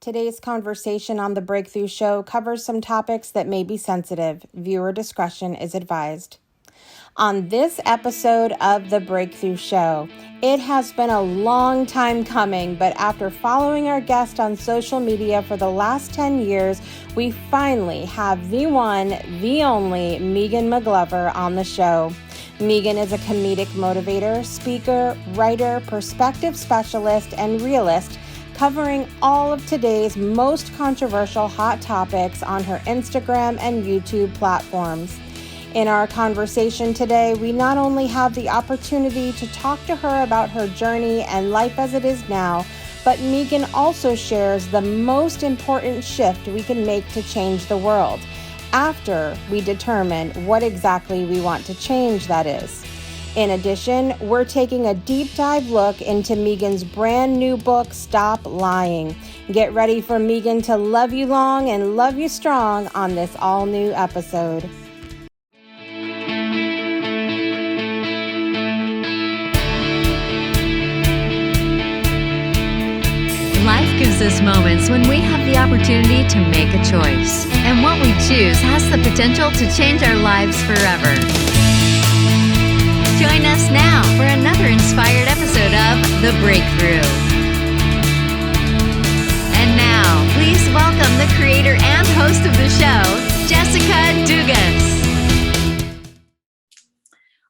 Today's conversation on The Breakthrough Show covers some topics that may be sensitive. Viewer discretion is advised. On this episode of The Breakthrough Show, it has been a long time coming, but after following our guest on social media for the last 10 years, we finally have the one, the only Megan McGlover on the show. Megan is a comedic motivator, speaker, writer, perspective specialist, and realist, covering all of today's most controversial hot topics on her Instagram and YouTube platforms. In our conversation today, we not only have the opportunity to talk to her about her journey and life as it is now, but Megan also shares the most important shift we can make to change the world after we determine what exactly we want to change, that is. In addition, we're taking a deep dive look into Megan's brand new book, Stop Lying. Get ready for Megan to love you long and love you strong on this all new episode. Life gives us moments when we have the opportunity to make a choice, and what we choose has the potential to change our lives forever. Join us now for another inspired episode of The Breakthrough. And now, please welcome the creator and host of the show, Jessica Dugas.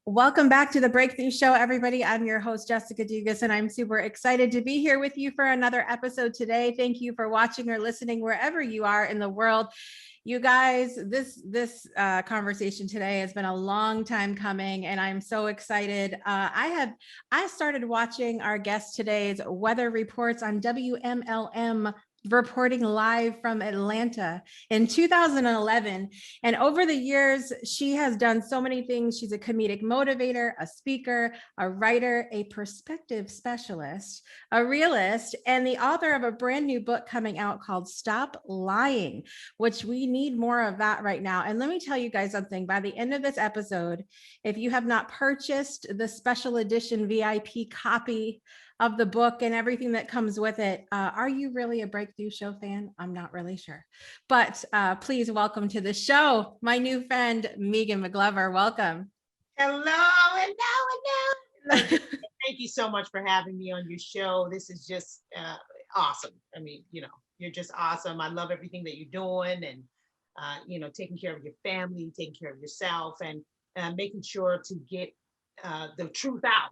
Welcome back to The Breakthrough Show, everybody. I'm your host, Jessica Dugas, and I'm super excited to be here with you for another episode today. Thank you for watching or listening wherever you are in the world. You guys, this conversation today has been a long time coming, and I'm so excited. I started watching our guest today's weather reports on WMLM, reporting live from Atlanta in 2011. And over the years, she has done so many things. She's a comedic motivator, a speaker, a writer, a perspective specialist, a realist, and the author of a brand new book coming out called Stop Lying, which we need more of that right now. And let me tell you guys something. By the end of this episode, if you have not purchased the special edition VIP copy of the book and everything that comes with it, are you really a Breakthrough Show fan? I'm not really sure. But please welcome to the show, my new friend, Megan McGlover. Welcome. Hello. Thank you so much for having me on your show. This is just awesome. I mean, you're just awesome. I love everything that you're doing and, taking care of your family, taking care of yourself and making sure to get the truth out.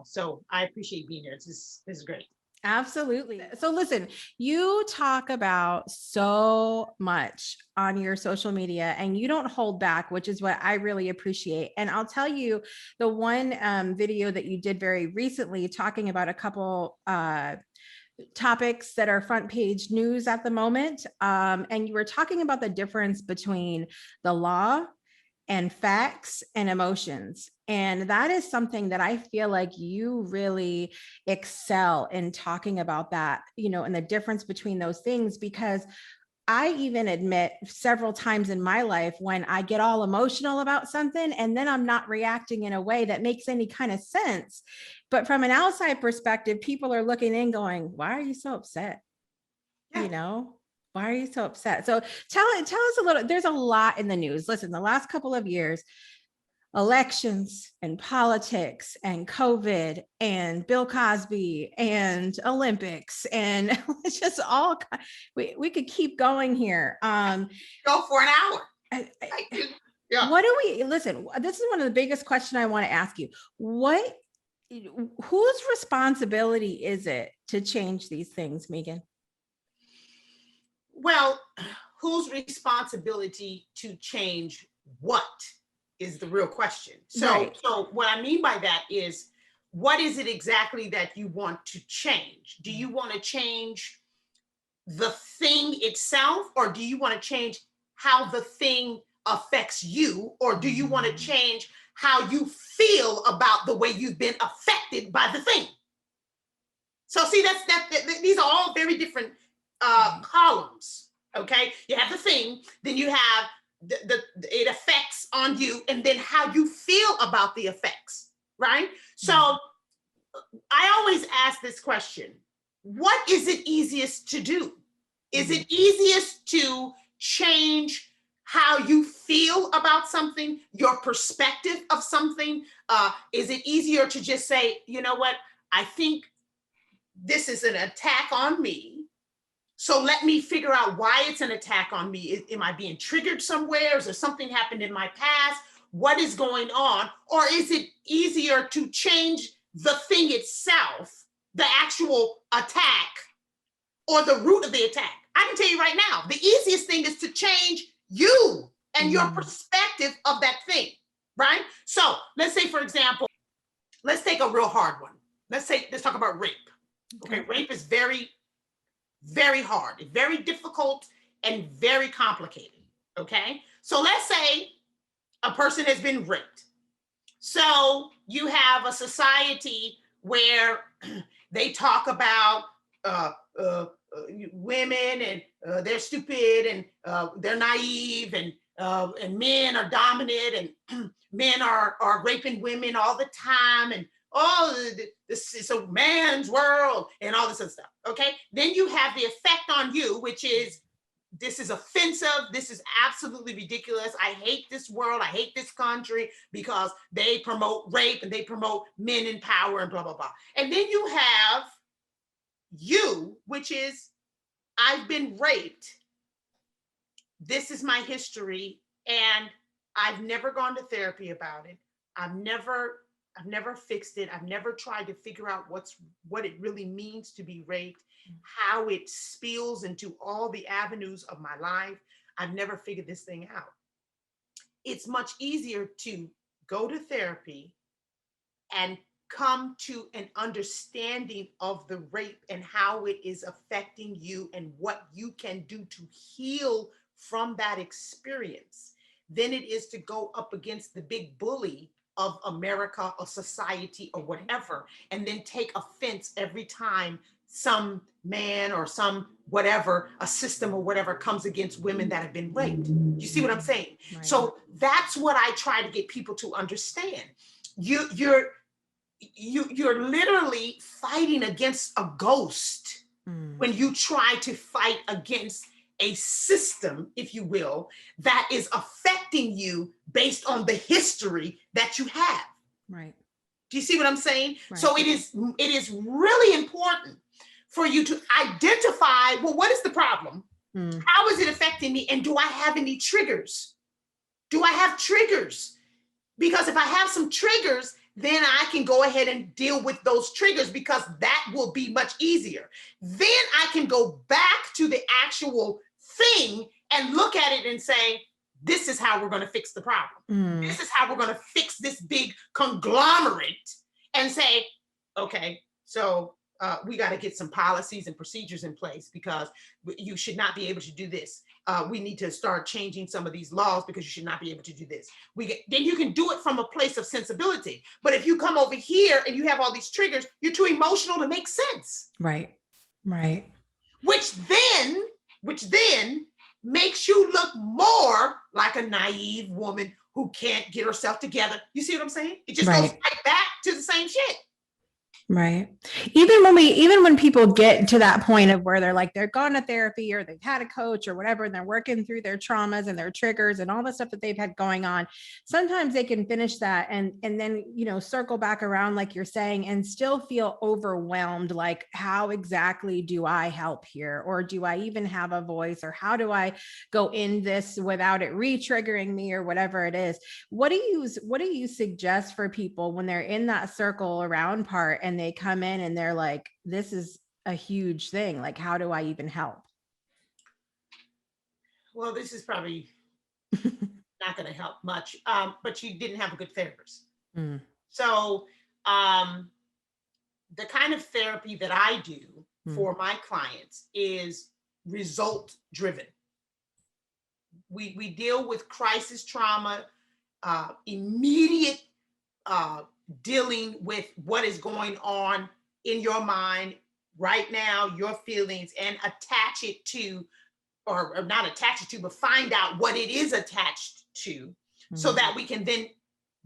So I appreciate being here. This is great. Absolutely. So listen, you talk about so much on your social media and you don't hold back, which is what I really appreciate. And I'll tell you the one video that you did very recently talking about a couple topics that are front page news at the moment. And you were talking about the difference between the law and facts and emotions. And that is something that I feel like you really excel in talking about that, and the difference between those things, because I even admit several times in my life when I get all emotional about something and then I'm not reacting in a way that makes any kind of sense. But from an outside perspective, people are looking in going, why are you so upset? Yeah. Why are you so upset? So tell us a little, there's a lot in the news. Listen, the last couple of years, elections and politics and COVID and Bill Cosby and Olympics and it's just all, we could keep going here. Go for an hour. Yeah. Listen, this is one of the biggest questions I want to ask you. Whose responsibility is it to change these things, Megan? Well, whose responsibility to change what is the real question. So what I mean by that is, what is it exactly that you want to change? Do you want to change the thing itself, or do you want to change how the thing affects you, or do you want to change how you feel about the way you've been affected by the thing? So see, these are all very different columns. Okay, you have the thing, then you have it affects on you, and then how you feel about the effects, right? So I always ask this question: what is it easiest to do? Is it easiest to change how you feel about something, your perspective of something? Is it easier to just say, you know what, I think this is an attack on me. So let me figure out why it's an attack on me. Am I being triggered somewhere? Is there something happened in my past? What is going on? Or is it easier to change the thing itself, the actual attack, or the root of the attack? I can tell you right now, the easiest thing is to change you and your perspective of that thing, right? So let's say, for example, let's take a real hard one. Let's talk about rape. Okay, rape is very, very hard, very difficult, and very complicated. Okay, so let's say a person has been raped. So you have a society where they talk about women and they're stupid and they're naive and men are dominant and men are raping women all the time and this is a man's world and all this other stuff. Okay, then you have the effect on you, which is this is offensive. This is absolutely ridiculous. I hate this world. I hate this country because they promote rape and they promote men in power and blah, blah, blah. And then you have you, which is I've been raped. This is my history. And I've never gone to therapy about it. I've never fixed it. I've never tried to figure out what it really means to be raped, how it spills into all the avenues of my life. I've never figured this thing out. It's much easier to go to therapy and come to an understanding of the rape and how it is affecting you and what you can do to heal from that experience than it is to go up against the big bully of America or society or whatever, and then take offense every time some man or some whatever, a system or whatever comes against women that have been raped. You see what I'm saying? Right. So that's what I try to get people to understand. You're literally fighting against a ghost when you try to fight against a system, if you will, that is affecting you based on the history that you have. Right. Do you see what I'm saying? Right. So it is really important for you to identify, well, what is the problem? How is it affecting me? And do I have any triggers? Do I have triggers? Because if I have some triggers, then I can go ahead and deal with those triggers because that will be much easier. Then I can go back to the actual thing and look at it and say, this is how we're going to fix the problem. This is how we're going to fix this big conglomerate and say, okay, so we got to get some policies and procedures in place because you should not be able to do this. We need to start changing some of these laws because you should not be able to do this. Then you can do it from a place of sensibility. But if you come over here and you have all these triggers, you're too emotional to make sense. Right. Right. Which then makes you look more like a naive woman who can't get herself together. You see what I'm saying? It just goes right back to the same shit. Right. Even when people get to that point of where they're gone to therapy or they've had a coach or whatever, and they're working through their traumas and their triggers and all the stuff that they've had going on, sometimes they can finish that and then, circle back around, like you're saying, and still feel overwhelmed. Like, how exactly do I help here? Or do I even have a voice? Or how do I go in this without it re-triggering me or whatever it is? What do you suggest for people when they're in that circle around part and they come in and they're like, this is a huge thing. Like, how do I even help? Well, this is probably not going to help much, but you didn't have a good therapist. So the kind of therapy that I do for my clients is result driven. We deal with crisis trauma, immediate dealing with what is going on in your mind right now, your feelings, and attach it to, or not attach it to, but find out what it is attached to so that we can then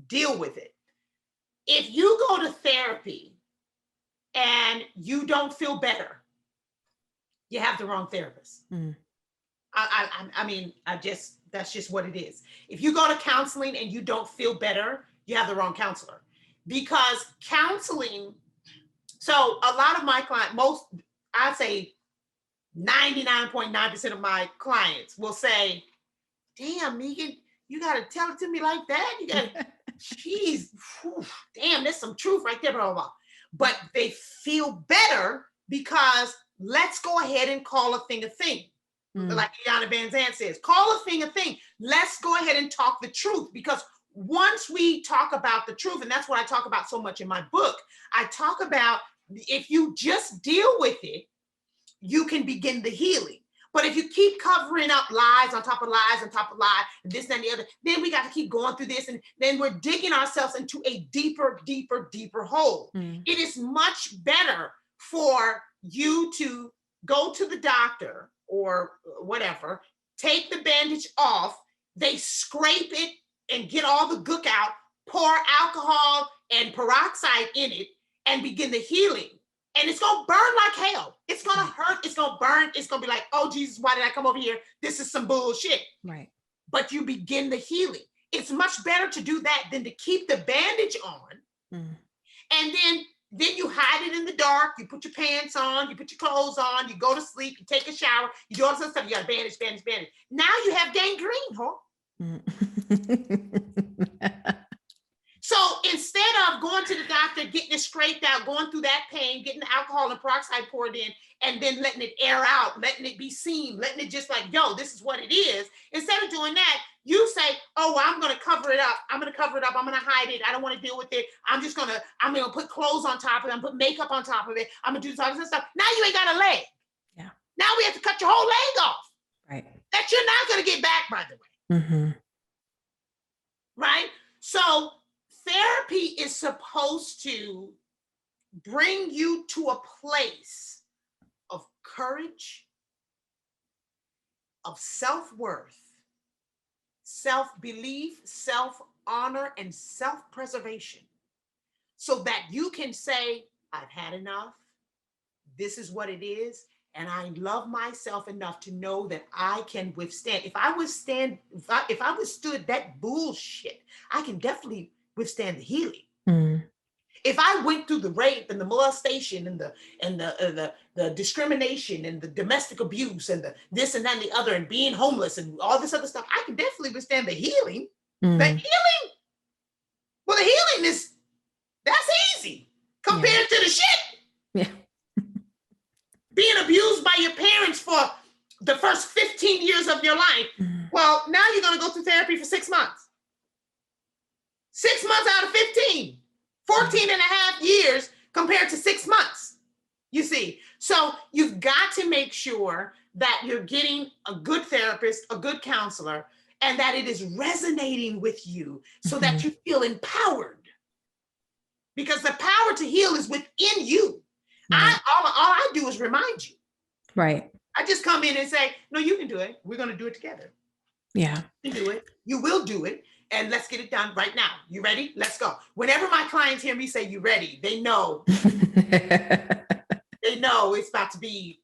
deal with it. If you go to therapy and you don't feel better, you have the wrong therapist. I mean, that's just what it is. If you go to counseling and you don't feel better, you have the wrong counselor. Because counseling, so a lot of my clients, I'd say 99.9% of my clients will say, damn, Megan, you got to tell it to me like that. You got to, geez, damn, there's some truth right there, blah, blah, blah. But they feel better because let's go ahead and call a thing a thing. Like Iyanla Vanzant says, call a thing a thing. Let's go ahead and talk the truth, because once we talk about the truth, and that's what I talk about so much in my book, I talk about if you just deal with it, you can begin the healing. But if you keep covering up lies on top of lies on top of lies, and this and the other, then we got to keep going through this, and then we're digging ourselves into a deeper, deeper, deeper hole. It is much better for you to go to the doctor or whatever, take the bandage off, they scrape it and get all the gook out, pour alcohol and peroxide in it, and begin the healing. And it's going to burn like hell. It's going to hurt. It's going to burn. It's going to be like, oh, Jesus, why did I come over here? This is some bullshit. Right. But you begin the healing. It's much better to do that than to keep the bandage on. And then you hide it in the dark. You put your pants on. You put your clothes on. You go to sleep. You take a shower. You do all this other stuff. You got a bandage, bandage, bandage. Now you have gangrene, huh? So instead of going to the doctor, getting it scraped out, going through that pain, getting the alcohol and peroxide poured in, and then letting it air out, letting it be seen, letting it just like, yo, this is what it is. Instead of doing that, you say, oh, I'm going to cover it up. I'm going to cover it up. I'm going to hide it. I don't want to deal with it. I'm going to put clothes on top of it. I'm going to put makeup on top of it. I'm going to do all this stuff. Now you ain't got a leg. Yeah. Now we have to cut your whole leg off. Right. That you're not going to get back, by the way. Right? So therapy is supposed to bring you to a place of courage, of self-worth, self-belief, self-honor, and self-preservation, so that you can say, I've had enough. This is what it is. And I love myself enough to know that I can withstand. If I withstood that bullshit, I can definitely withstand the healing. If I went through the rape and the molestation and the discrimination and the domestic abuse and the this and that and the other and being homeless and all this other stuff, I can definitely withstand the healing. The healing, well, the healing that's easy compared to the shit. Yeah. Being abused by your parents for the first 15 years of your life. Well, now you're going to go through therapy for 6 months. 6 months out of 15. 14 and a half years compared to 6 months, you see. So you've got to make sure that you're getting a good therapist, a good counselor, and that it is resonating with you so that you feel empowered. Because the power to heal is within you. All I do is remind you. Right. I just come in and say, no, you can do it. We're going to do it together. Yeah. You can do it. You will do it. And let's get it done right now. You ready? Let's go. Whenever my clients hear me say, you ready? They know. They know it's about to be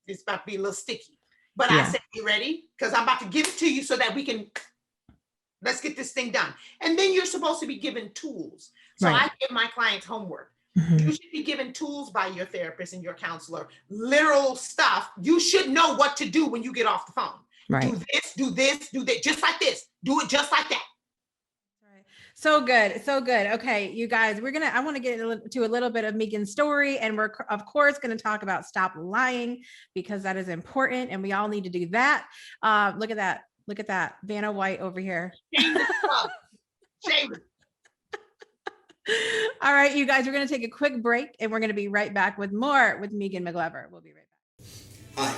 a little sticky. But I say, you ready? Because I'm about to give it to you so that let's get this thing done. And then you're supposed to be given tools. So I give my clients homework. You should be given tools by your therapist and your counselor, literal stuff. You should know what to do when you get off the phone. Right. Do this, do that, just like this. Do it just like that. So good. So good. Okay, you guys, I want to get to a little bit of Megan's story, and we're of course going to talk about stop lying, because that is important and we all need to do that. Look at that. Look at that. Vanna White over here. Shameless. All right, you guys, we're going to take a quick break and we're going to be right back with more with Megan McGlover. We'll be right back. Hi,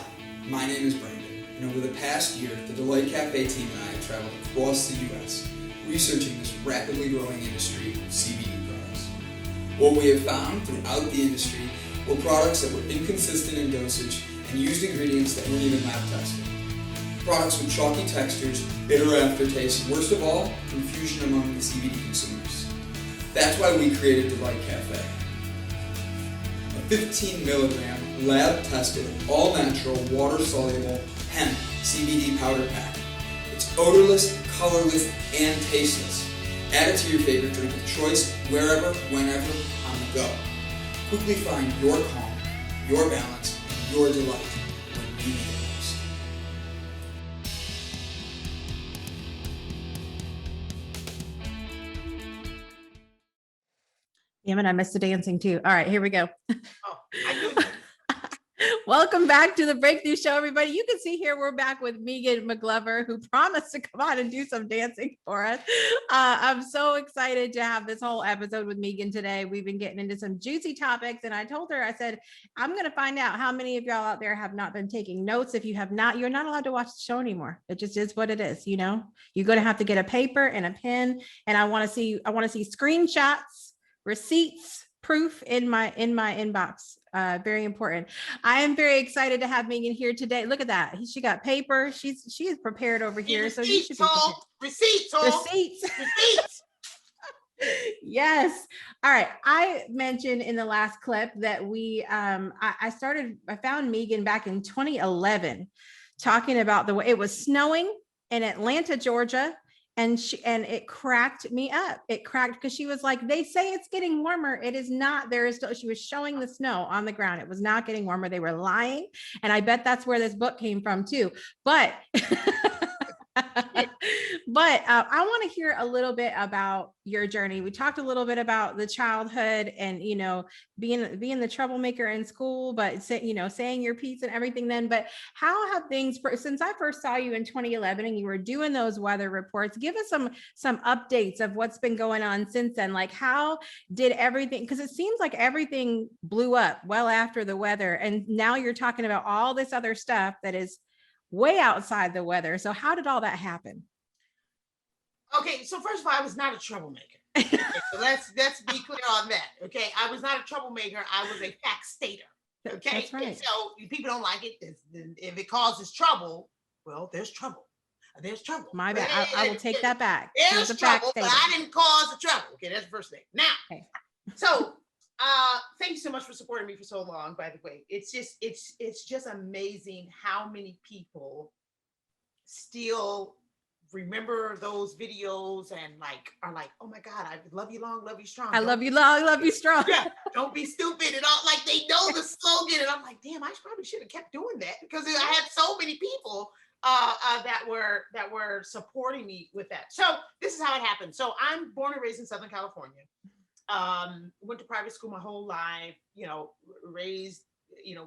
my name is Brandon, and over the past year, the Delight Cafe team and I have traveled across the U.S. researching this rapidly growing industry of CBD products. What we have found throughout the industry were products that were inconsistent in dosage and used ingredients that weren't even lab tested. Products with chalky textures, bitter aftertaste, and worst of all, confusion among the CBD consumers. That's why we created Delight Cafe. A 15 milligram lab-tested, all-natural, water-soluble hemp CBD powder pack. It's odorless, colorless, and tasteless. Add it to your favorite drink of choice, wherever, whenever, on the go. Quickly find your calm, your balance, and your delight when you need it most. Damn it, I missed the dancing too. All right, here we go. Oh, I knew that. Welcome back to the Breakthrough Show, everybody. You can see here we're back with Megan McGlover, who promised to come on and do some dancing for us. I'm so excited to have this whole episode with Megan today. We've been getting into some juicy topics, and I told her, I said, I'm going to find out how many of y'all out there have not been taking notes. If you have not, you're not allowed to watch the show anymore. It just is what it is. You know, you're going to have to get a paper and a pen, and I want to see screenshots, receipts, proof in my inbox. Very important. I am very excited to have Megan here today. Look at that. She got paper. She is prepared over here. So you should be receipts. Yes. All right. I mentioned in the last clip that I found Megan back in 2011 talking about the way it was snowing in Atlanta, Georgia. And it cracked me up. It cracked because she was like, they say it's getting warmer. It is not. She was showing the snow on the ground. It was not getting warmer. They were lying. And I bet that's where this book came from too. But I want to hear a little bit about your journey. We talked a little bit about the childhood and, you know, being the troublemaker in school, but saying your piece and everything then, but how have things, since I first saw you in 2011 and you were doing those weather reports, give us some updates of what's been going on since then. Like how did everything, because it seems like everything blew up well after the weather. And now you're talking about all this other stuff that is way outside the weather. So how did all that happen? Okay, so first of all, I was not a troublemaker. Okay, so let's be clear on that. Okay, I was not a troublemaker. I was a fact stater. Okay, that's right. And so people don't like it. If it causes trouble, well, there's trouble. There's trouble. My bad. I will take that back. There's trouble, but I didn't cause the trouble. Okay, that's the first thing. Now, okay. So thank you so much for supporting me for so long. By the way, it's just amazing how many people still remember those videos and are like, oh my God, I love you long, love you strong. I love you long, love you strong. Yeah, don't be stupid and all. Like they know the slogan, and I'm like, damn, I probably should have kept doing that because I had so many people that were supporting me with that. So this is how it happened. So I'm born and raised in Southern California. Went to private school my whole life. Raised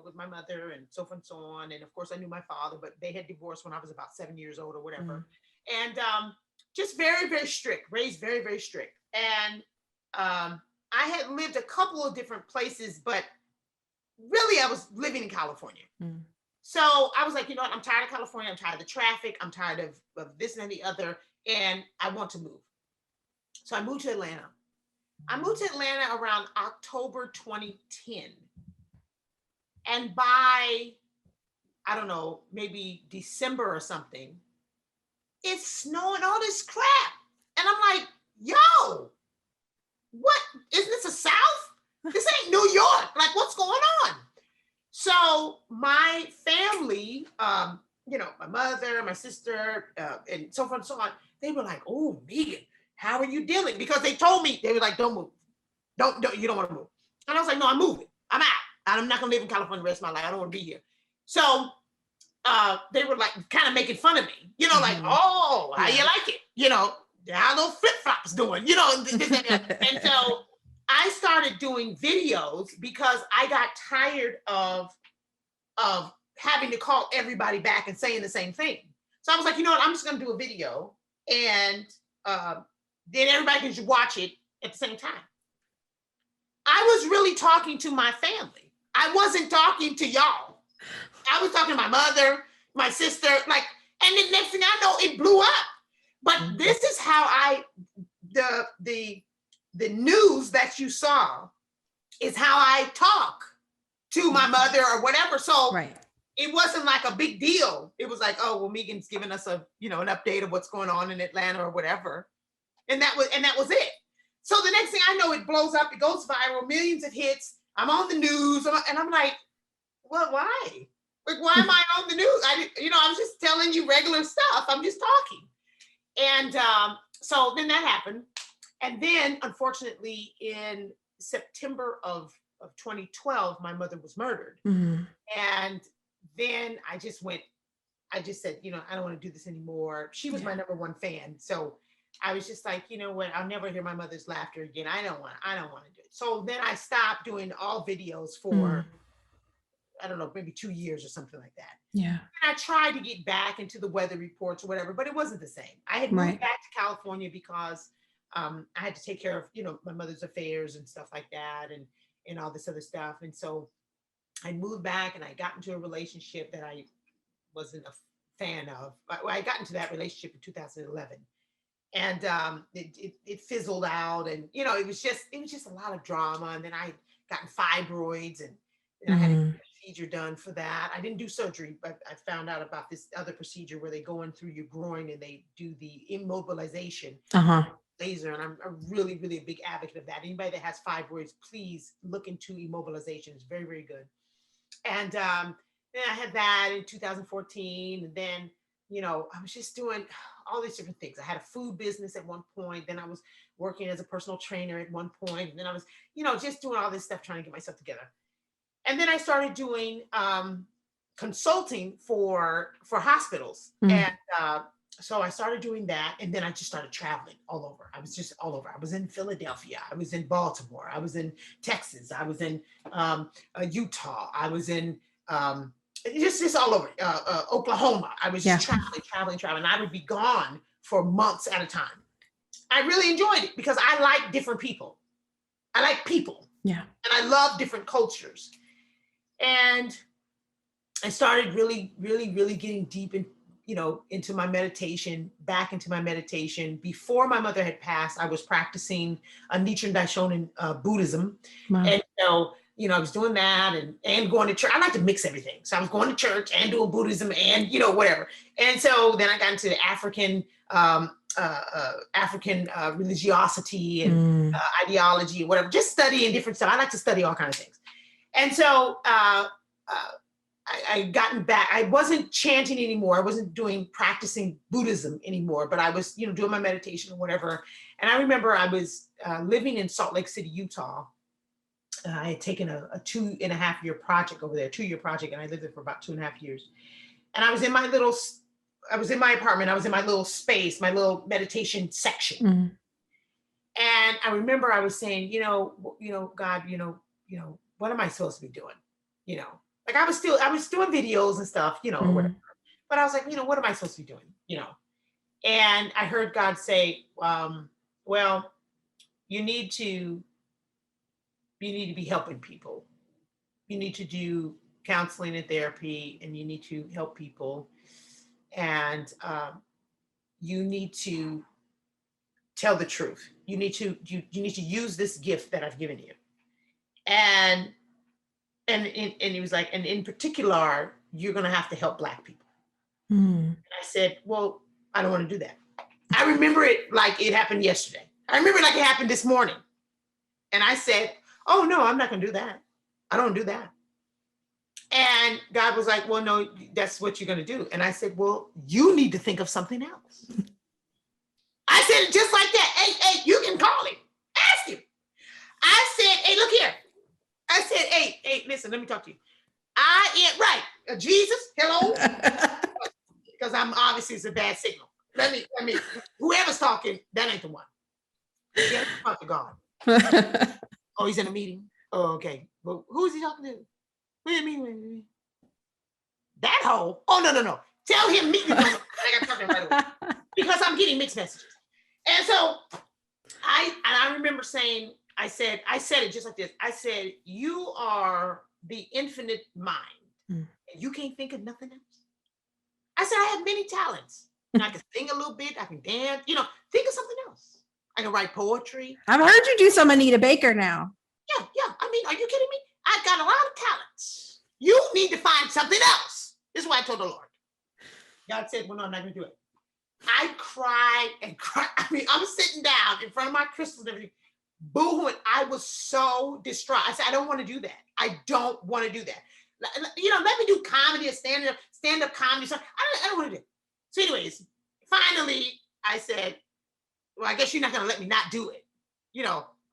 with my mother and so forth and so on. And of course, I knew my father, but they had divorced when I was about 7 years old or whatever. Mm. And just very, very strict, raised very, very strict. And I had lived a couple of different places, but really I was living in California. Mm. So I was like, you know what? I'm tired of California. I'm tired of the traffic. I'm tired of this and the other. And I want to move. So I moved to Atlanta. I moved to Atlanta around October 2010. And by, I don't know, maybe December or something, it's snowing all this crap. And I'm like, yo, what? Isn't this a South? This ain't New York. Like, what's going on? So my family, my mother, my sister, and so forth and so on, they were like, oh, Megan, how are you dealing? Because they told me, they were like, don't move. Don't, you don't want to move. And I was like, no, I'm moving. I'm out. I'm not going to live in California the rest of my life. I don't want to be here. So they were like kind of making fun of me, like, oh, how you like it? How those flip-flops doing, and so I started doing videos because I got tired of having to call everybody back and saying the same thing. So I was like, you know what? I'm just going to do a video and then everybody can just watch it at the same time. I was really talking to my family. I wasn't talking to y'all. I was talking to my mother, my sister, and the next thing I know, it blew up. But this is how the news that you saw is how I talk to my mother or whatever. So right. It wasn't like a big deal. It was like, oh, well, Megan's giving us an update of what's going on in Atlanta or whatever. And that was it. So the next thing I know, it blows up, it goes viral, millions of hits. I'm on the news, and I'm like, well, why? Like, why am I on the news? I was just telling you regular stuff. I'm just talking. And so then that happened. And then, unfortunately, in September of 2012, my mother was murdered. Mm-hmm. And then I just said, I don't want to do this anymore. She was my number one fan. So I was just like, you know what? I'll never hear my mother's laughter again. I don't want to do it. So then I stopped doing all videos for, I don't know, maybe 2 years or something like that. Yeah. And I tried to get back into the weather reports or whatever, but it wasn't the same. I had moved back to California because I had to take care of, my mother's affairs and stuff like that and all this other stuff. And so I moved back and I got into a relationship that I wasn't a fan of. I got into that relationship in 2011. And it fizzled out, and it was just a lot of drama. And then I gotten fibroids, and I had a procedure done for that. I didn't do surgery, but I found out about this other procedure where they go in through your groin and they do the immobilization laser. And I'm a really, really a big advocate of that. Anybody that has fibroids, please look into immobilization. It's very, very good. And then I had that in 2014, and then I was just doing all these different things. I had a food business at one point. Then I was working as a personal trainer at one point. And then I was, just doing all this stuff, trying to get myself together. And then I started doing consulting for hospitals. And so I started doing that. And then I just started traveling all over. I was just all over. I was in Philadelphia. I was in Baltimore. I was in Texas. I was in Utah. I was in just all over, Oklahoma. I was just traveling. I would be gone for months at a time. I really enjoyed it because I like different people. I like people. Yeah. And I love different cultures. And I started really, really, really getting deep in, into my meditation, back into my meditation. Before my mother had passed, I was practicing Nichiren Daishonin Buddhism. Wow. And so, I was doing that and going to church. I like to mix everything. So I was going to church and doing Buddhism and, whatever. And so then I got into African religiosity and ideology and whatever, just studying different stuff. I like to study all kinds of things. And so I gotten back. I wasn't chanting anymore. I wasn't practicing Buddhism anymore, but I was, doing my meditation or whatever. And I remember I was living in Salt Lake City, Utah. I had taken a 2.5-year project over there, 2-year project, and I lived there for about 2.5 years. And I was in my apartment. I was in my little space, my little meditation section. And I remember I was saying, God, what am I supposed to be doing? Like I was doing videos and stuff, or whatever. But I was like, what am I supposed to be doing? And I heard God say, well, you need to be helping people. You need to do counseling and therapy, and you need to help people. And you need to tell the truth. You need to use this gift that I've given you. And he was like, and in particular, you're going to have to help Black people. And I said, well, I don't want to do that. I remember it like it happened yesterday. I remember it like it happened this morning. And I said, oh, no, I'm not going to do that. I don't do that. And God was like, well, no, that's what you're going to do. And I said, well, you need to think of something else. I said it just like that. Hey, you can call him. Ask him. I said, hey, look here. I said, hey, listen, let me talk to you. I am right. Jesus, hello. Because I'm obviously it's a bad signal. Let me, whoever's talking, that ain't the one. Yeah, talk to God. Oh, he's in a meeting. Oh, okay. Well, who is he talking to? What do you mean? That hoe? Oh, no. Tell him meet me. I got to talk to him right away. Because I'm getting mixed messages. And so I remember saying, I said it just like this. I said, you are the infinite mind. And you can't think of nothing else. I said, I have many talents. And I can sing a little bit. I can dance. Think of something else. I can write poetry. I've heard you do some Anita Baker now. Yeah. I mean, are you kidding me? I've got a lot of talents. You need to find something else. This is what I told the Lord. God said, well, no, I'm not going to do it. I cried and cried. I mean, I'm sitting down in front of my crystals and everything, boo-hooing. I was so distraught. I said, I don't want to do that. I don't want to do that. let me do comedy or stand-up comedy. So I don't want to do it. So anyways, finally I said, well, I guess you're not going to let me not do it.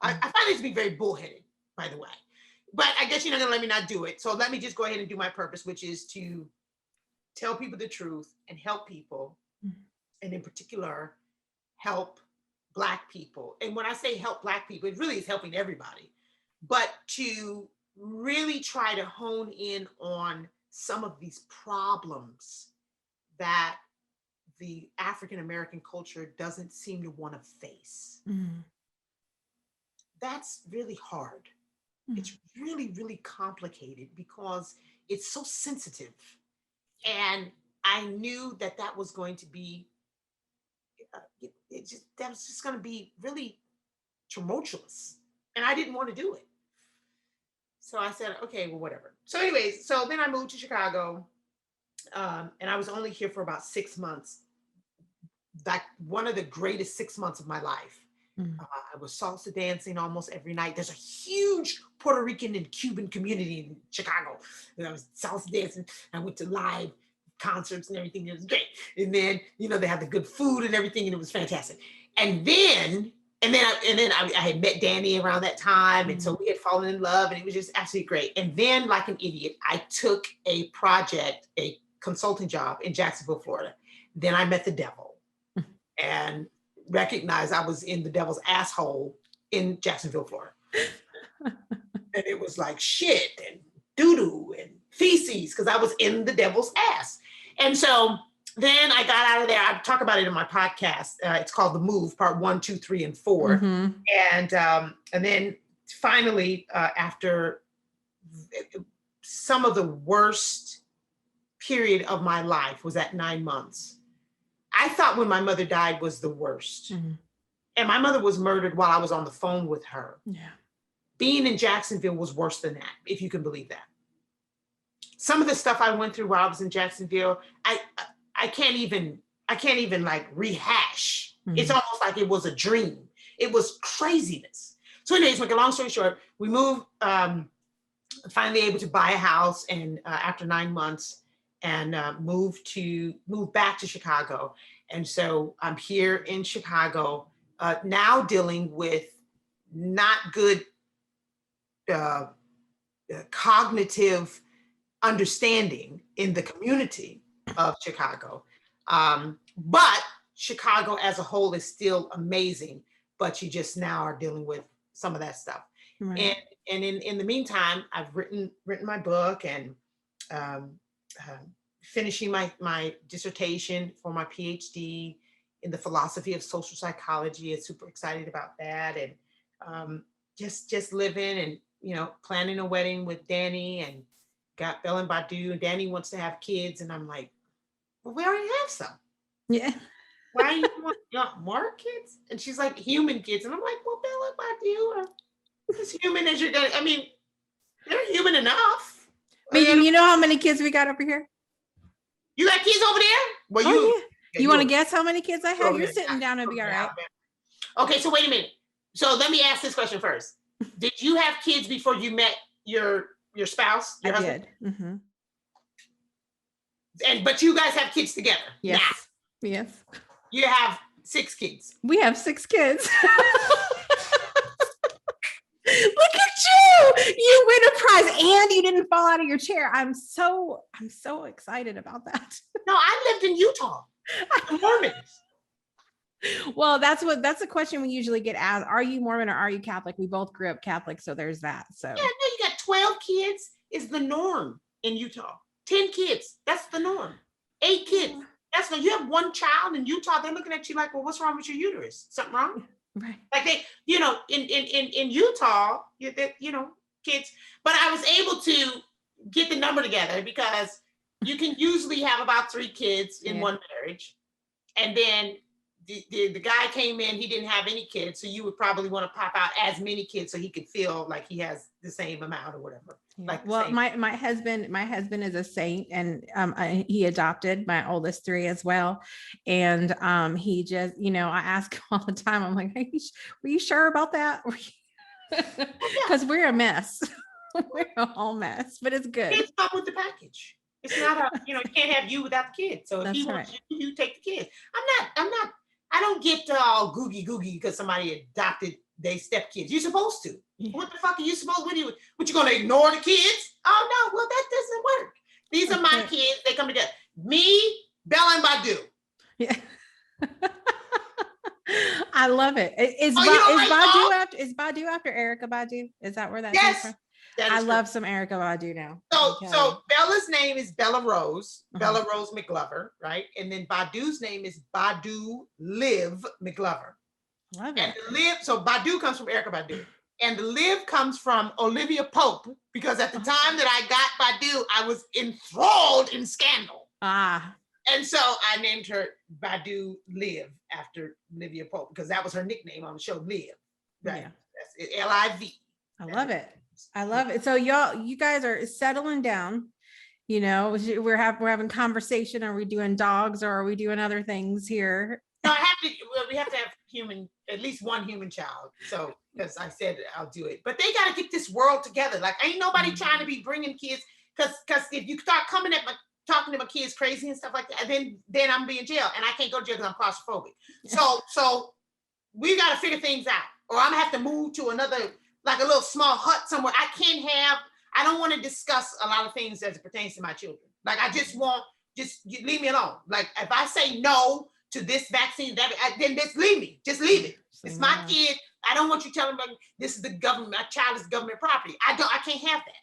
I find it to be very bullheaded, by the way. But I guess you're not going to let me not do it. So let me just go ahead and do my purpose, which is to tell people the truth and help people. And in particular, help Black people. And when I say help Black people, it really is helping everybody. But to really try to hone in on some of these problems that the African American culture doesn't seem to want to face. That's really hard. It's really, really complicated because it's so sensitive. And I knew that was going to be, that was just going to be really tumultuous. And I didn't want to do it. So I said, okay, well, whatever. So anyways, so then I moved to Chicago, and I was only here for about 6 months. Like one of the greatest 6 months of my life. I was salsa dancing almost every night. There's a huge Puerto Rican and Cuban community in Chicago. And I was salsa dancing. I went to live concerts and everything. It was great. And then, they had the good food and everything, and it was fantastic. And then I had met Danny around that time. And so we had fallen in love, and it was just absolutely great. And then, like an idiot, I took a consulting job in Jacksonville, Florida. Then I met the devil and recognized I was in the devil's asshole in Jacksonville, Florida. And it was like shit and doo-doo and feces because I was in the devil's ass. And so then I got out of there. I talk about it in my podcast. It's called The Move, part 1, 2, 3, and 4. And then finally, after some of the worst period of my life was at 9 months. I thought when my mother died was the worst. And my mother was murdered while I was on the phone with her. Yeah. Being in Jacksonville was worse than that, if you can believe that. Some of the stuff I went through while I was in Jacksonville, I can't even like rehash. It's almost like it was a dream. It was craziness. So anyways, make a long story short, we moved, finally able to buy a house, and after 9 months, and moved back to Chicago. And so I'm here in Chicago now dealing with not good cognitive understanding in the community of Chicago. But Chicago as a whole is still amazing, but you just now are dealing with some of that stuff. Right. And in the meantime, I've written my book and finishing my dissertation for my PhD in the philosophy of social psychology. I'm super excited about that, and just living and planning a wedding with Danny, and got Belle and Badu, and Danny wants to have kids, and I'm like, well, we already have some. Yeah. Why you want more kids? And she's like, human kids, and I'm like, well, Belle and Badu are as human as you're gonna. I mean, they're human enough. Megan, you know how many kids we got over here? You got kids over there? Well, yeah. You want to guess how many kids I have? You're sitting down and be all right. Okay, so wait a minute. So let me ask this question first. Did you have kids before you met your spouse? Your husband? Did. But you guys have kids together? Yes. Now. Yes. You have 6 kids. We have 6 kids. Look at you! You win a prize and you didn't fall out of your chair. I'm so excited about that. No, I lived in Utah. I'm Mormon. Well, that's a question we usually get asked. Are you Mormon or are you Catholic? We both grew up Catholic, so there's that. So yeah, no, you got 12 kids is the norm in Utah. 10 kids, that's the norm. 8 kids, that's you have 1 child in Utah. They're looking at you like, well, what's wrong with your uterus? Something wrong? Right. Like they, in Utah, kids. But I was able to get the number together because you can usually have about 3 kids in one marriage, and then the guy came in, he didn't have any kids, so you would probably want to pop out as many kids so he could feel like he has the same amount or whatever. Yeah. Like, well, my husband is a saint, and he adopted my oldest 3 as well, and he just, I ask him all the time, I'm like, hey, were you sure about that? Because we're a mess. We're a whole mess, but it's good. Kids come with the package. It's not you can't have you without the kids. So if That's he wants right. you take the kids. I don't get all googie because somebody adopted their stepkids. You're supposed to. Yeah. What the fuck are you supposed to do? What, you gonna ignore the kids? Oh no, well that doesn't work. These are my kids. They come together. Me, Bella, and Badu. Yeah. I love it. Is Badu after Erykah Badu? Is that where that came from? I love some Erykah Badu now. So Bella's name is Bella Rose, Bella Rose McGlover, right? And then Badu's name is Badu Liv McGlover. Love and it. the Liv, so Badu comes from Erykah Badu. And the Liv comes from Olivia Pope, because at the time that I got Badu, I was enthralled in Scandal. And so I named her Badu Liv after Olivia Pope, because that was her nickname on the show, Liv. Right? Yeah. That's Liv. I love it. I love it. So you guys are settling down. You know, we're having conversation. Are we doing dogs or are we doing other things here? No, we have to have at least one human child. So, because I said I'll do it, but they got to get this world together. Like, ain't nobody trying to be bringing kids, because if you start talking to my kids crazy and stuff like that, then I'm be in jail, and I can't go to jail because I'm claustrophobic. So we got to figure things out, or I'm gonna have to move to another, like a little small hut somewhere. I don't want to discuss a lot of things as it pertains to my children. Like, I just leave me alone. Like, if I say no to this vaccine, then just leave me. Just leave it. It's my kid. I don't want you telling me this is the government. My child is government property. I can't have that.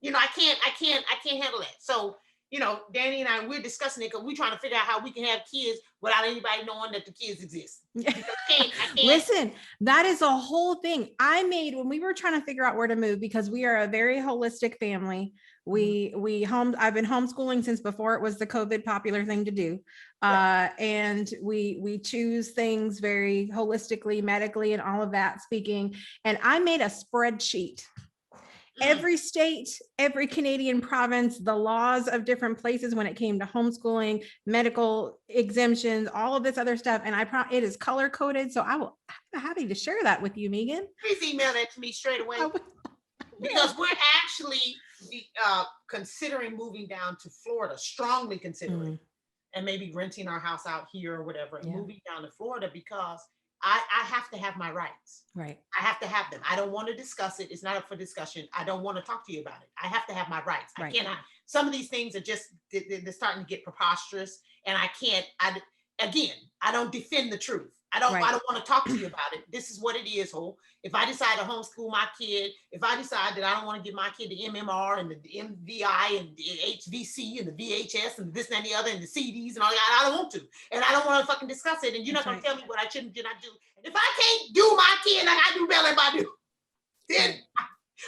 You know, I can't handle that. So, you know, Danny and I, we're discussing it because we're trying to figure out how we can have kids without anybody knowing that the kids exist. I can't. Listen, that is a whole thing I made when we were trying to figure out where to move, because we are a very holistic family. I've been homeschooling since before it was the COVID popular thing to do. And we choose things very holistically, medically, and all of that speaking. And I made a spreadsheet. Every state, every Canadian province, the laws of different places when it came to homeschooling, medical exemptions, all of this other stuff. And it is color coded. So I'm happy to share that with you, Megan. Please email that to me straight away. Because we're actually considering moving down to Florida, strongly considering, and maybe renting our house out here or whatever, and moving down to Florida, because I have to have my rights. Right. I have to have them. I don't want to discuss it. It's not up for discussion. I don't want to talk to you about it. I have to have my rights. Right. I cannot. Some of these things are just, they're starting to get preposterous, and I can't. I don't defend the truth. I don't want to talk to you about it. This is what it is, Ho. If I decide to homeschool my kid, if I decide that I don't want to give my kid the MMR and the MVI and the HVC and the VHS and this and the other and the CDs and all that, I don't want to. And I don't want to fucking discuss it. And you're not going to tell me what I should and did not do. And if I can't do my kid like I do Bella and Badu, then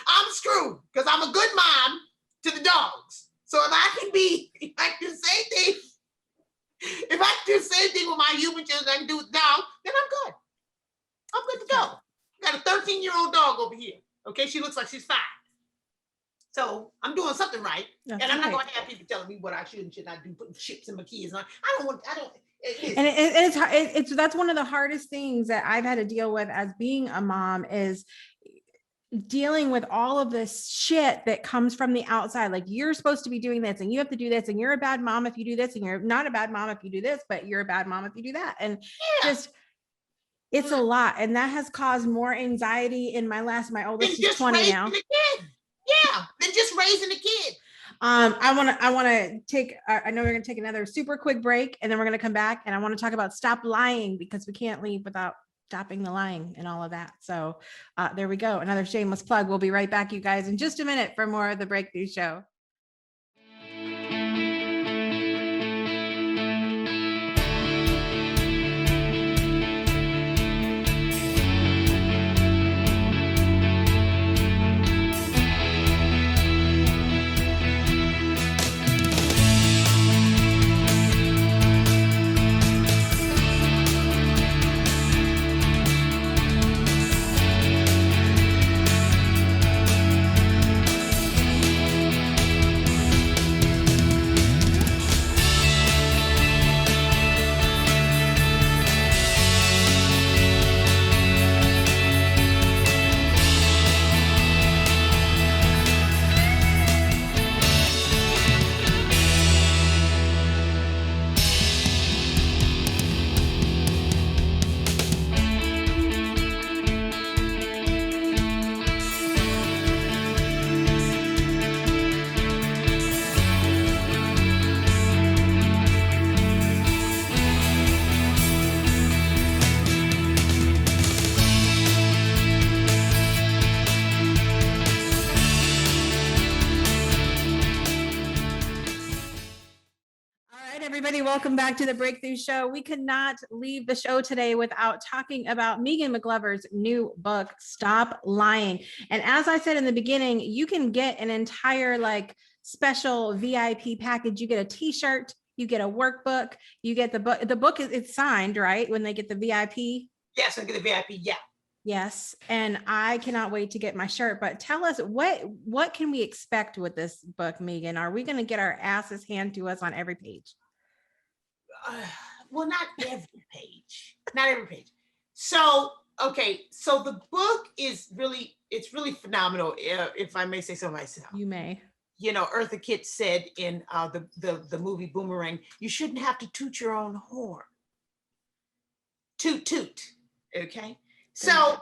I'm screwed, because I'm a good mom to the dogs. So if I can do the same thing, if I can do the same thing with my human children, I can do it now, then I'm good. I'm good to go. I got a 13-year-old dog over here. Okay, she looks like she's 5. So I'm doing something right. That's and I'm not going to have people telling me what I should and should not do, putting chips in my kids. It's that's one of the hardest things that I've had to deal with as being a mom, is dealing with all of this shit that comes from the outside. Like, you're supposed to be doing this and you have to do this, and you're a bad mom if you do this, and you're not a bad mom if you do this, but you're a bad mom if you do that. And it's a lot. And that has caused more anxiety in my oldest is 20 now. Yeah, than just raising a kid. I want to take, I know we're going to take another super quick break, and then we're going to come back, and I want to talk about stop lying, because we can't leave without stopping the lying and all of that. So there we go. Another shameless plug. We'll be right back, you guys, in just a minute for more of the Breakthrough Show. everybody, welcome back to the Breakthrough Show. We could not leave the show today without talking about Megan McGlover's new book, Stop Lying. And as I said in the beginning, you can get an entire special VIP package. You get a t-shirt, you get a workbook, you get the book. The book it's signed, right? When they get the VIP. Yes, I get the VIP. Yeah. Yes. And I cannot wait to get my shirt, but tell us what can we expect with this book, Megan? Are we going to get our asses handed to us on every page? Well, not every page, not every page. So, okay. So the book is really phenomenal. If I may say so myself. You may. You know, Eartha Kitt said in the movie Boomerang, you shouldn't have to toot your own horn. Toot, toot. Okay. So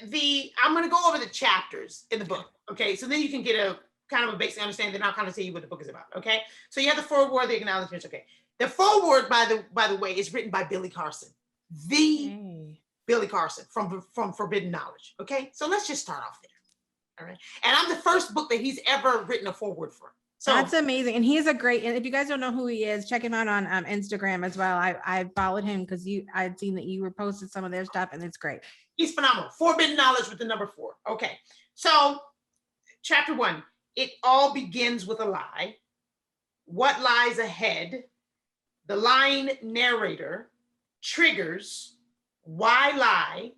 I'm going to go over the chapters in the book. Okay. So then you can get a kind of a basic understanding. Then I'll kind of tell you what the book is about. Okay. So you have the foreword, the acknowledgments. Okay. The foreword, by the way, is written by Billy Carson, Billy Carson from Forbidden Knowledge. Okay. So let's just start off there. All right. And I'm the first book that he's ever written a foreword for. So that's amazing. And he's and if you guys don't know who he is, check him out on Instagram as well. I followed him because I'd seen that you were posting some of their stuff and it's great. He's phenomenal. Forbidden Knowledge with the number 4. Okay. So chapter 1, it all begins with a lie. What lies ahead? The lying narrator, triggers, why lie,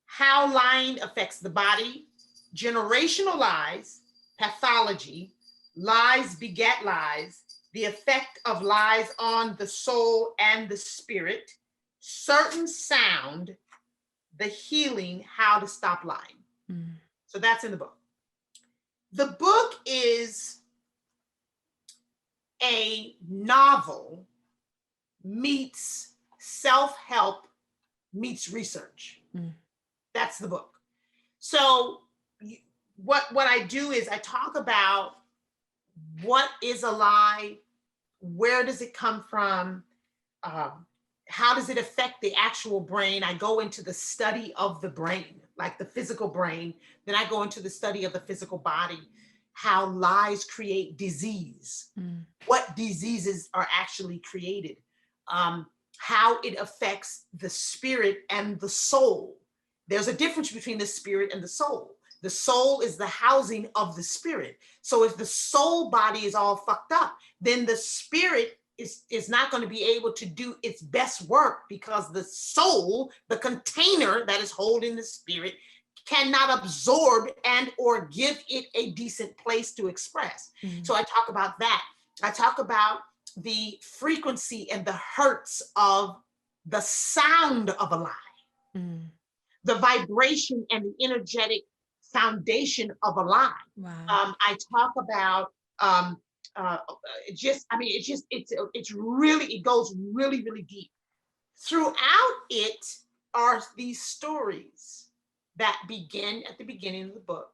how lying affects the body, generational lies, pathology, lies beget lies, the effect of lies on the soul and the spirit, certain sound, the healing, how to stop lying. Mm. So that's in the book. The book is a novel meets self-help meets research. Mm. That's the book. So what I do is I talk about what is a lie, where does it come from, how does it affect the actual brain. I go into the study of the brain, like the physical brain. Then I go into the study of the physical body, how lies create disease, what diseases are actually created, how it affects the spirit and the soul. There's a difference between the spirit and the soul. The soul is the housing of the spirit. So if the soul body is all fucked up, then the spirit is not going to be able to do its best work because the soul, the container that is holding the spirit, cannot absorb and or give it a decent place to express. Mm-hmm. So I talk about that. I talk about the frequency and the hertz of the sound of a lie, the vibration and the energetic foundation of a lie. Wow. I talk about it goes really, really deep. Throughout it are these stories that begin at the beginning of the book,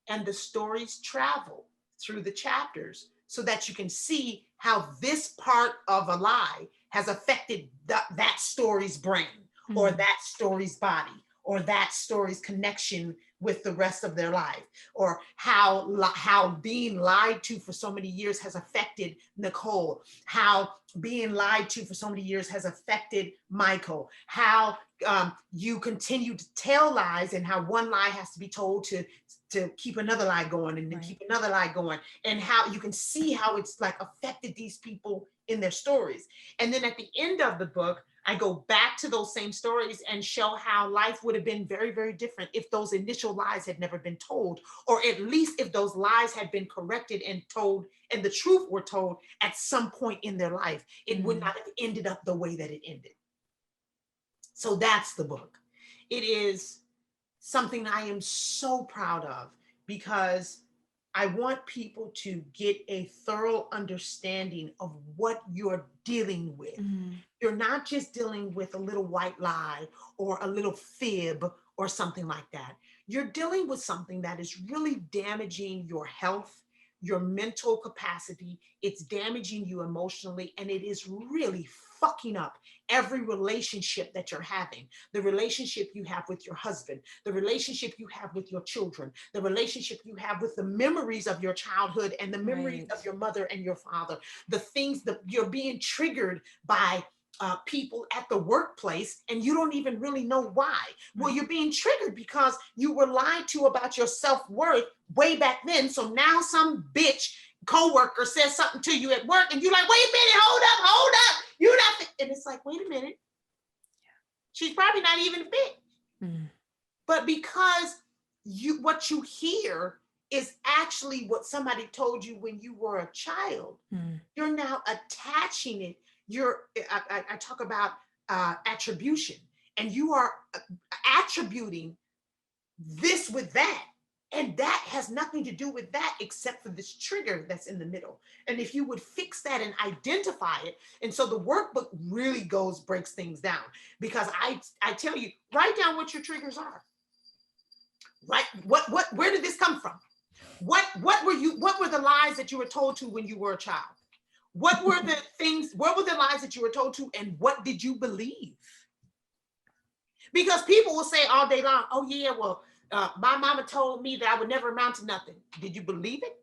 and the stories travel through the chapters so that you can see how this part of a lie has affected that story's brain, or that story's body, or that story's connection with the rest of their life, or how being lied to for so many years has affected Nicole, how being lied to for so many years has affected Michael, how you continue to tell lies, and how one lie has to be told to keep another lie going, and then keep another lie going, and how you can see how it's like affected these people in their stories. And then at the end of the book, I go back to those same stories and show how life would have been very, very different if those initial lies had never been told, or at least if those lies had been corrected and told, and the truth were told at some point in their life. It would not have ended up the way that it ended. So that's the book. It is something I am so proud of, because I want people to get a thorough understanding of what you're dealing with. You're not just dealing with a little white lie or a little fib or something like that. You're dealing with something that is really damaging your health, your mental capacity, it's damaging you emotionally, and it is really fucking up every relationship that you're having. The relationship you have with your husband, the relationship you have with your children, the relationship you have with the memories of your childhood and the memories of your mother and your father, the things that you're being triggered by people at the workplace, and you don't even really know why. Well, you're being triggered because you were lied to about your self-worth way back then. So now some bitch coworker says something to you at work, and you're like, wait a minute, hold up. You're not, and it's like, wait a minute. She's probably not even fit. But because what you hear is actually what somebody told you when you were a child, you're now attaching it. I talk about attribution, and you are attributing this with that. And that has nothing to do with that except for this trigger that's in the middle. And if you would fix that and identify it, and so the workbook really breaks things down, because I tell you, write down what your triggers are. Right? Where did this come from? What were the lies that you were told to when you were a child? What were the lies that you were told to, and what did you believe? Because people will say all day long, oh yeah, well, my mama told me that I would never amount to nothing. Did you believe it?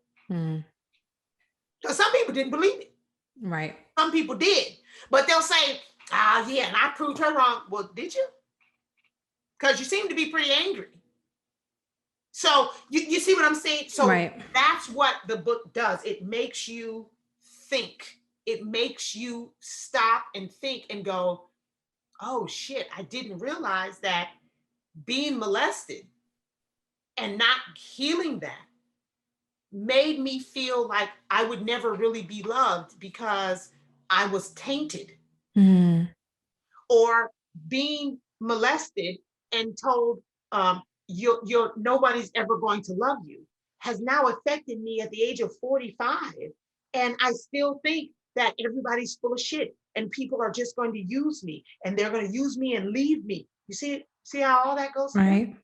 Because some people didn't believe it. Right. Some people did. But they'll say, yeah, and I proved her wrong. Well, did you? Because you seem to be pretty angry. So you see what I'm saying? So that's what the book does. It makes you think. It makes you stop and think and go, oh shit, I didn't realize that being molested and not healing that made me feel like I would never really be loved because I was tainted. Or being molested and told you're nobody's ever going to love you has now affected me at the age of 45. And I still think that everybody's full of shit and people are just going to use me, and they're going to use me and leave me. You see how all that goes? Right.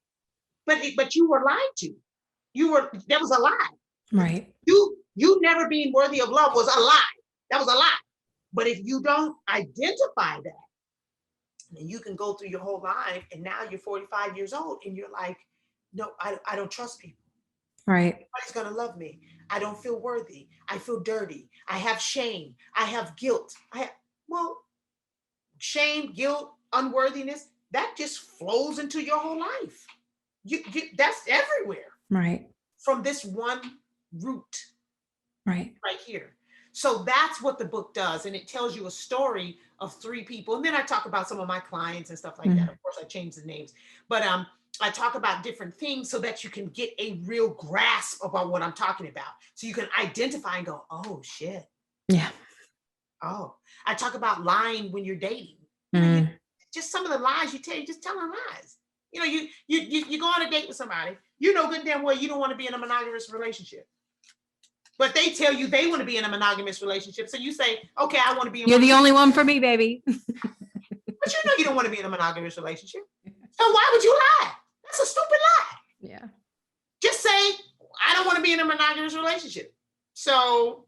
But you were lied to. That was a lie. Right. You never being worthy of love was a lie. That was a lie. But if you don't identify that, then you can go through your whole life, and now you're 45 years old and you're like, no, I don't trust people. Right. Nobody's going to love me. I don't feel worthy. I feel dirty. I have shame. I have guilt. Shame, guilt, unworthiness, that just flows into your whole life. That's everywhere. Right. From this one root. Right here. So that's what the book does. And it tells you a story of 3 people. And then I talk about some of my clients and stuff like that. Of course, I change the names. But I talk about different things so that you can get a real grasp about what I'm talking about. So you can identify and go, oh, shit. Yeah. Oh, I talk about lying when you're dating. Just some of the lies you tell, you just telling lies. You know, you go on a date with somebody, you know good and damn well you don't want to be in a monogamous relationship. But they tell you they want to be in a monogamous relationship. So you say, okay, I want to be in You're the only one for me, baby. But you know you don't want to be in a monogamous relationship. So why would you lie? That's a stupid lie. Yeah. Just say, I don't want to be in a monogamous relationship. So,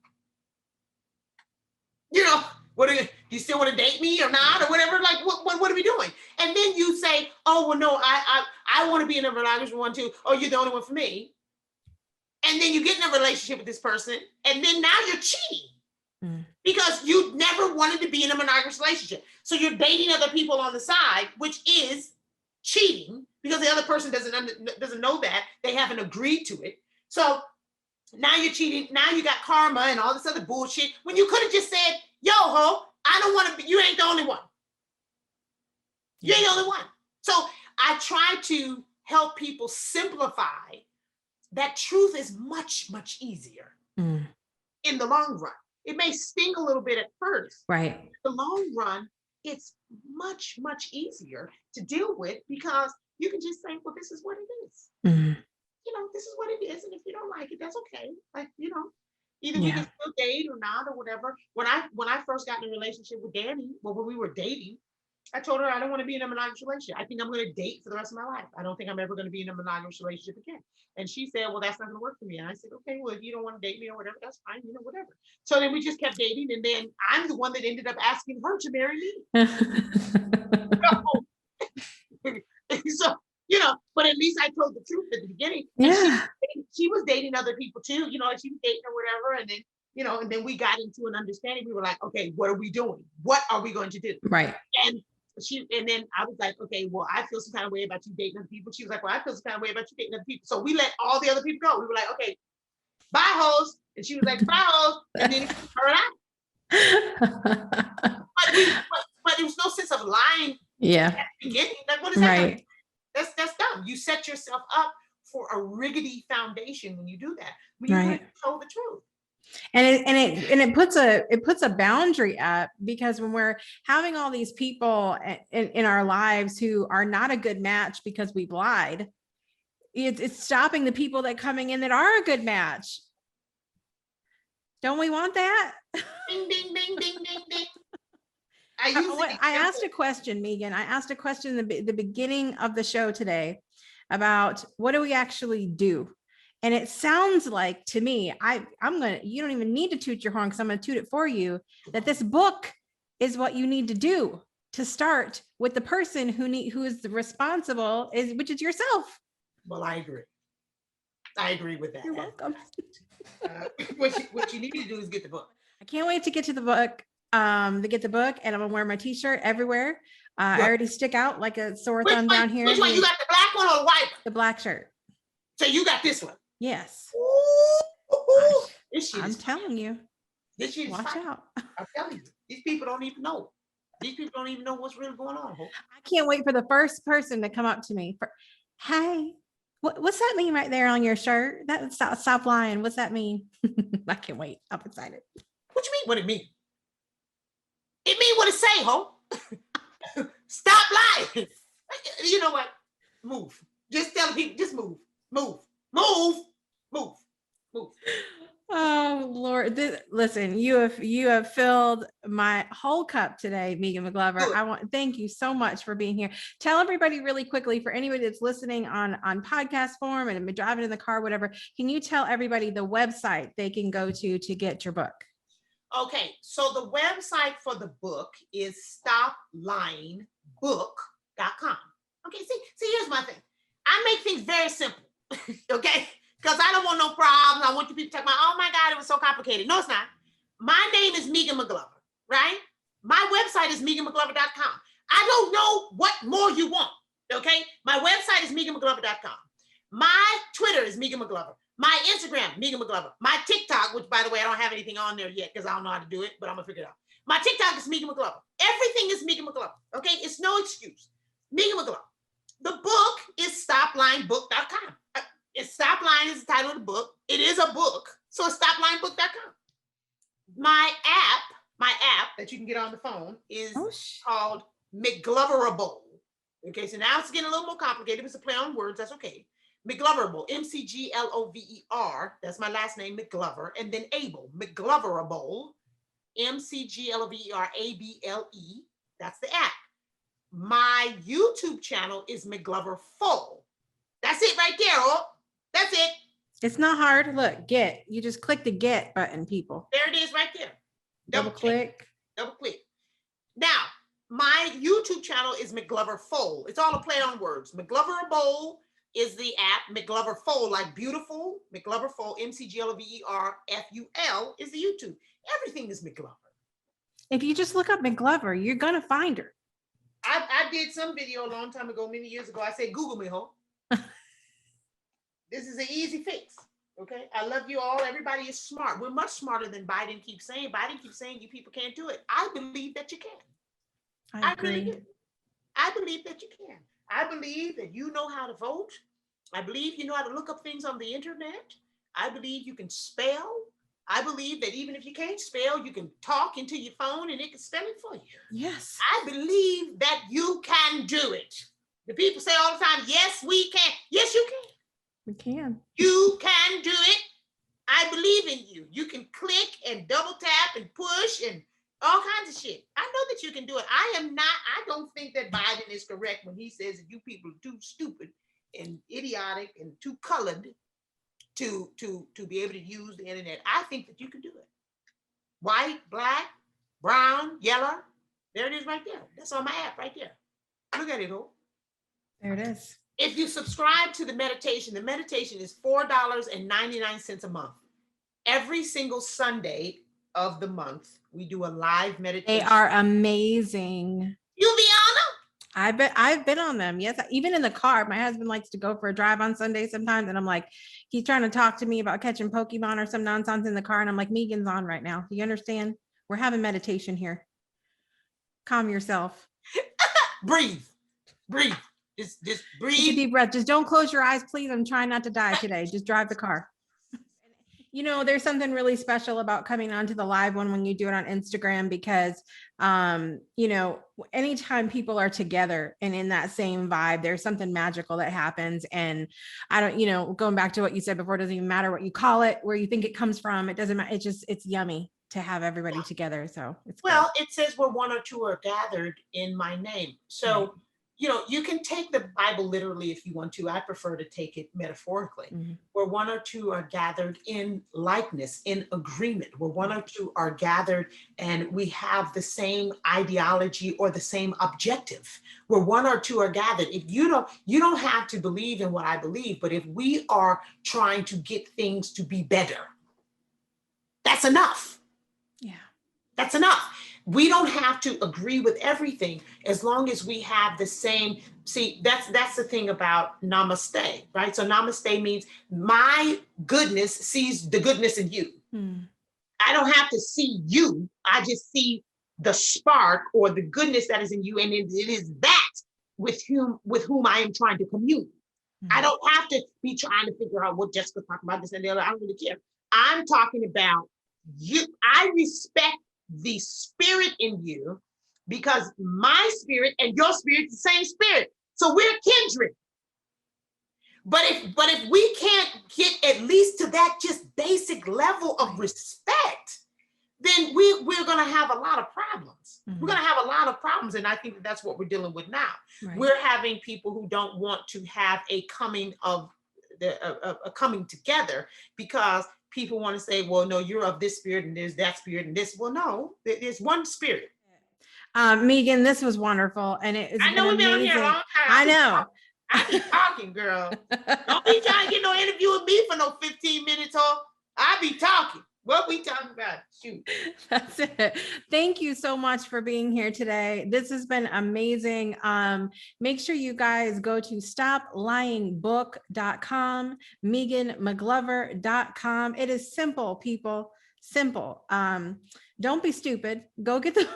you know, do you still want to date me or not or whatever? Like, what are we doing? And then you say, oh, well, no, I want to be in a monogamous one too. Oh, you're the only one for me. And then you get in a relationship with this person, and then now you're cheating because you never wanted to be in a monogamous relationship. So you're dating other people on the side, which is cheating because the other person doesn't know that. They haven't agreed to it. So now you're cheating. Now you got karma and all this other bullshit when you could have just said, yo, ho, I don't want to be, you ain't the only one. You ain't the only one. So I try to help people simplify that truth is much, much easier in the long run. It may sting a little bit at first. Right. In the long run, it's much, much easier to deal with because you can just say, well, this is what it is. You know, this is what it is. And if you don't like it, that's okay. Like, you know, either we can still date or not or whatever. When I first got in a relationship with Danny, well, when we were dating, I told her I don't want to be in a monogamous relationship. I think I'm going to date for the rest of my life. I don't think I'm ever going to be in a monogamous relationship again. And she said, well, that's not going to work for me. And I said, okay, well, if you don't want to date me or whatever, that's fine, whatever. So then we just kept dating. And then I'm the one that ended up asking her to marry me. So, but at least I told the truth at the beginning. Yeah. And she was dating other people too, and she was dating or whatever. And then, and then we got into an understanding. We were like, okay, what are we doing? What are we going to do? Right. And then I was like, okay, well, I feel some kind of way about you dating other people. She was like, well, I feel some kind of way about you dating other people. So we let all the other people go. We were like, okay, bye, hoes. And she was like, bye, hoes. And then her and I. But there was no sense of lying. Yeah. At the beginning. Like, what is that? Right. That's dumb. You set yourself up for a rickety foundation when you do that. When you Right. tell the truth. And it puts a boundary up, because when we're having all these people in our lives who are not a good match because we've lied, it's stopping the people that coming in that are a good match. Don't we want that? Ding, ding, ding, ding, ding, ding. I asked a question, Megan. I asked a question in the beginning of the show today about what do we actually do? And it sounds like to me, you don't even need to toot your horn because I'm going to toot it for you, that this book is what you need to do to start with the person who is responsible, which is yourself. Well, I agree. I agree with that. You're welcome. What you need to do is get the book. I can't wait to get to the book. And I'm gonna wear my t-shirt everywhere. I already stick out like a sore thumb down here. Which one? You got the black one or the white one? The black shirt. So you got this one? Yes. I'm telling you. This shit is watch fine. out. I'm telling you. These people don't even know. These people don't even know what's really going on. I can't wait for the first person to come up to me. Hey, what's that mean right there on your shirt? That stop lying. What's that mean? I can't wait. I'm excited. What you mean? What it mean? It mean what it say, ho. Stop lying. You know what? Move. Just tell people, just move. Move. Move. Move. Move. Oh Lord. Listen, you have filled my whole cup today, Megan McGlover. Thank you so much for being here. Tell everybody really quickly, for anybody that's listening on podcast form and driving in the car, whatever, can you tell everybody the website they can go to get your book? Okay, so the website for the book is stoplyingbook.com. Okay, see, here's my thing. I make things very simple, okay? Because I don't want no problems. I want you people to talk about, oh my God, it was so complicated. No, it's not. My name is Megan McGlover, right? My website is meganmcglover.com. I don't know what more you want, okay? My website is meganmcglover.com. My Twitter is Megan McGlover. My Instagram, Megan McGlover. My TikTok, which by the way, I don't have anything on there yet because I don't know how to do it, but I'm gonna figure it out. My TikTok is Megan McGlover. Everything is Megan McGlover, okay? It's no excuse. Megan McGlover. The book is stoplyingbook.com. Stop Lying is the title of the book. It is a book, so it's stoplyingbook.com. My app that you can get on the phone is called McGloverable. Okay, so now it's getting a little more complicated. It's a play on words, that's okay. McGloverable, McGlover. That's my last name, McGlover, and then Able, McGloverable, McGloverable. That's the app. My YouTube channel is McGlover Full. That's it right there. Oh, that's it. It's not hard. Look, you just click the get button, people. There it is right there. Double click. Now, my YouTube channel is McGlover Full. It's all a play on words. McGloverable is the app. McGlover Full, like beautiful. McGlover Full, McGloverFul is the YouTube. Everything is McGlover. If you just look up McGlover, you're gonna find her. I did some video a long time ago, many years ago. I said, Google me, ho. This is an easy fix. Okay. I love you all. Everybody is smart. We're much smarter than Biden keeps saying. Biden keeps saying you people can't do it. I believe that you can. I agree. Really do. I believe that you can. I believe that you know how to vote. I believe you know how to look up things on the internet. I believe you can spell. I believe that even if you can't spell, you can talk into your phone and it can spell it for you. Yes. I believe that you can do it. The people say all the time, yes, we can. Yes, you can. We can. You can do it. I believe in you. You can click and double tap and push and All kinds of shit. I know that you can do it. I don't think that Biden is correct when he says that you people are too stupid and idiotic and too colored to be able to use the internet. I think that you can do it. White, black, brown, yellow. There it is right there. That's on my app right there. Look at it, oh. There it is. If you subscribe to the meditation is $4.99 a month. Every single Sunday of the month, we do a live meditation. They are amazing. You be on them? I've been on them. Yes. Even in the car, my husband likes to go for a drive on Sunday sometimes. And I'm like, he's trying to talk to me about catching Pokemon or some nonsense in the car. And I'm like, Megan's on right now. Do you understand? We're having meditation here. Calm yourself. Breathe. Just breathe. Take a deep breath. Just don't close your eyes, please. I'm trying not to die today. Just drive the car. You know, there's something really special about coming onto the live one when you do it on Instagram, because, you know, anytime people are together and in that same vibe, there's something magical that happens. And I don't, you know, going back to what you said before, it doesn't even matter what you call it, where you think it comes from. It doesn't matter. It's yummy to have everybody together. So it's well, good. It says where one or two are gathered in my name. So, right. You know, you can take the Bible literally if you want to. I prefer to take it metaphorically, where one or two are gathered in likeness, in agreement, where one or two are gathered and we have the same ideology or the same objective, where one or two are gathered. If you don't have to believe in what I believe, but if we are trying to get things to be better, that's enough. Yeah. That's enough. We don't have to agree with everything as long as we have the same. See, that's the thing about namaste, right? So namaste means my goodness sees the goodness in you. I don't have to see you. I just see the spark or the goodness that is in you. And it is that with whom I am trying to commune. I don't have to be trying to figure out what Jessica's talking about, this and the other. I don't really care. I'm talking about you. I respect the spirit in you, because my spirit and your spirit is the same spirit. So we're kindred. But if we can't get at least to that just basic level of respect, then we're going to have a lot of problems. We're going to have a lot of problems. And I think that's what we're dealing with now. Right. We're having people who don't want to have a coming together, because people want to say, well, no, you're of this spirit and there's that spirit and this. Well, no, there's one spirit. Megan, this was wonderful. And I know we've been on here a long time. I know. I be talking, girl. Don't be trying to get no interview with me for no 15 minutes, or I be talking. What we talking about? Shoot. That's it. Thank you so much for being here today. This has been amazing. Make sure you guys go to stoplyingbook.com, meganmcglover.com. It is simple, people. Simple. Don't be stupid. Go get the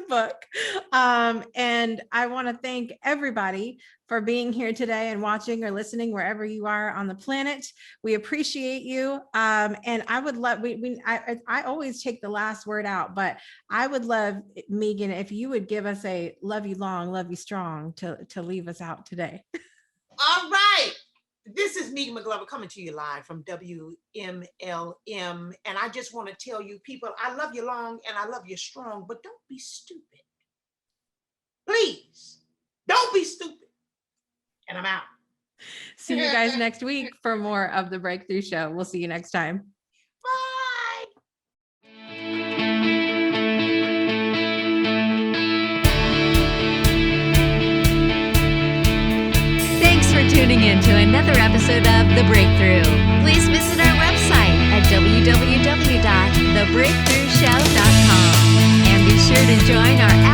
book. And I want to thank everybody for being here today and watching or listening wherever you are on the planet. We appreciate you. And I would love, I always take the last word out, but I would love, Megan, if you would give us a love you long, love you strong to leave us out today. All right. This is Megan McGlover coming to you live from WMLM. And I just want to tell you people, I love you long and I love you strong, but don't be stupid. Please, don't be stupid. And I'm out. See you guys next week for more of The Breakthrough Show. We'll see you next time. Bye. Thanks for tuning in to another episode of The Breakthrough. Please visit our website at www.thebreakthroughshow.com and be sure to join our